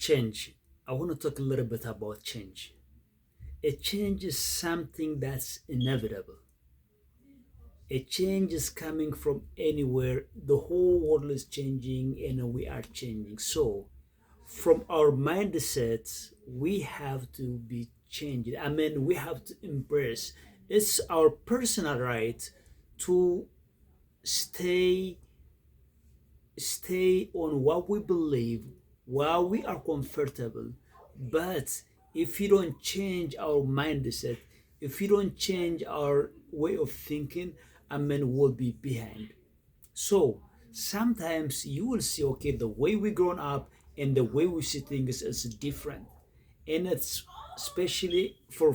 Change. I want to talk a little bit about change. A change is something that's inevitable. A change is coming from anywhere. The whole world is changing and we are changing. So, from our mindsets, we have to be changed. I mean, we have to embrace. It's our personal right to stay stay on what we believe while we are comfortable. But if you don't change our mindset, if you don't change our way of thinking, I mean, we'll be behind. So sometimes you will see, okay, the way we grown up and the way we see things is different, and it's especially for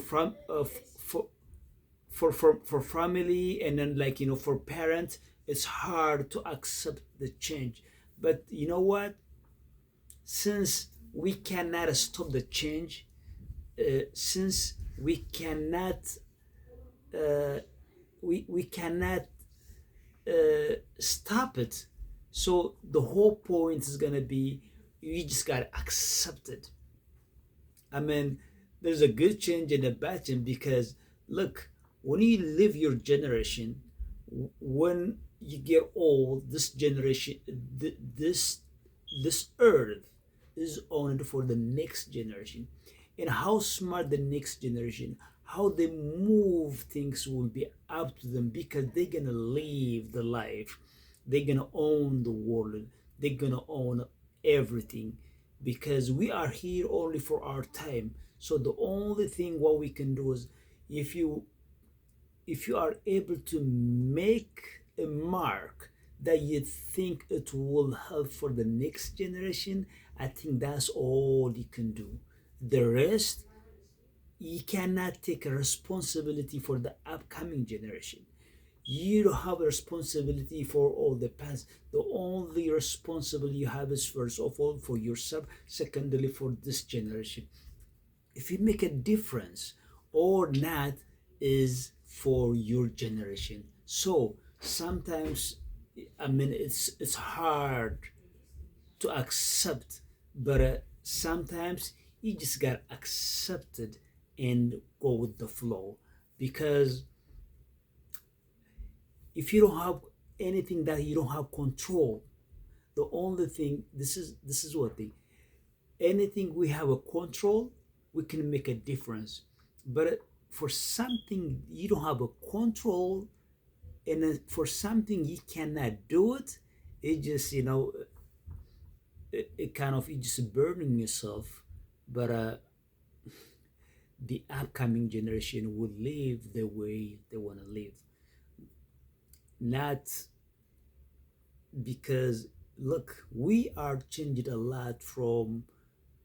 family, and then like for parents, it's hard to accept the change. But you know what? Since we cannot stop the change, since uh, we cannot stop it. So the whole point is gonna be you just gotta accept it. I mean, there's a good change and a bad change because look, when you live your generation, when you get old, this generation, this earth is owned for the next generation. And how smart the next generation, how they move things will be up to them because they're gonna live the life. They're gonna own the world. They're gonna own everything because we are here only for our time. So the only thing what we can do is if you if you are able to make a mark that you think it will help for the next generation, I think that's all you can do. The rest, you cannot take a responsibility for the upcoming generation. You don't have a responsibility for all the past. The only responsibility you have is first of all for yourself, secondly for this generation. If you make a difference or not is for your generation. So sometimes, I mean, it's hard to accept, but sometimes you just got accepted and go with the flow because if you don't have anything that you don't have control, the only thing this is what thing anything we have a control, we can make a difference. But for something you don't have a control, and for something you cannot do it, it just it kind of you just burning yourself. But the upcoming generation will live the way they want to live, not because look, we are changing a lot from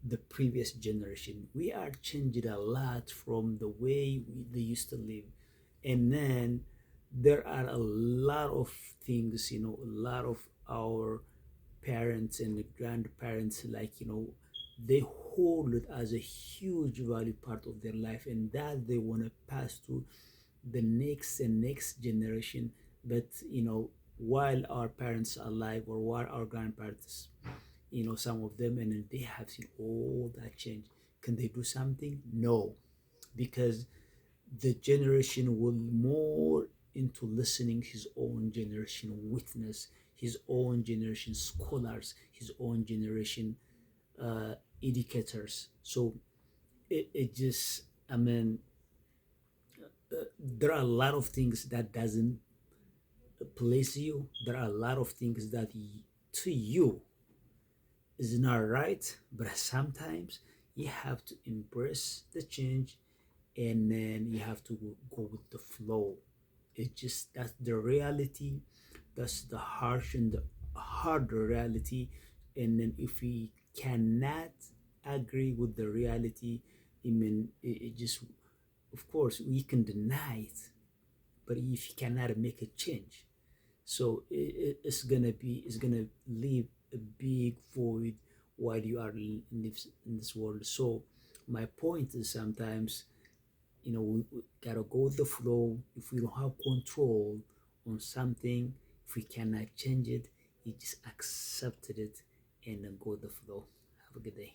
the previous generation. We are changing a lot from the way they used to live. And then there are a lot of things, a lot of our parents and grandparents, like, they hold it as a huge value part of their life, and that they want to pass to the next and next generation. But, while our parents are alive or while our grandparents, some of them, and then they have seen all that change. Can they do something? No, because the generation will more into listening his own generation witness, his own generation scholars, his own generation uh, educators. So it just, I mean, there are a lot of things that doesn't please you. There are a lot of things that to you is not right, but sometimes you have to embrace the change and then you have to go with the flow. It just that's the reality, that's the harsh and the harder reality. And then if we cannot agree with the reality, I mean, it just, of course, we can deny it, but if you cannot make a change, so it's gonna leave a big void while you are in this world. So my point is sometimes we gotta go with the flow. If we don't have control on something, if we cannot change it, you just accepted it and then go with the flow. Have a good day.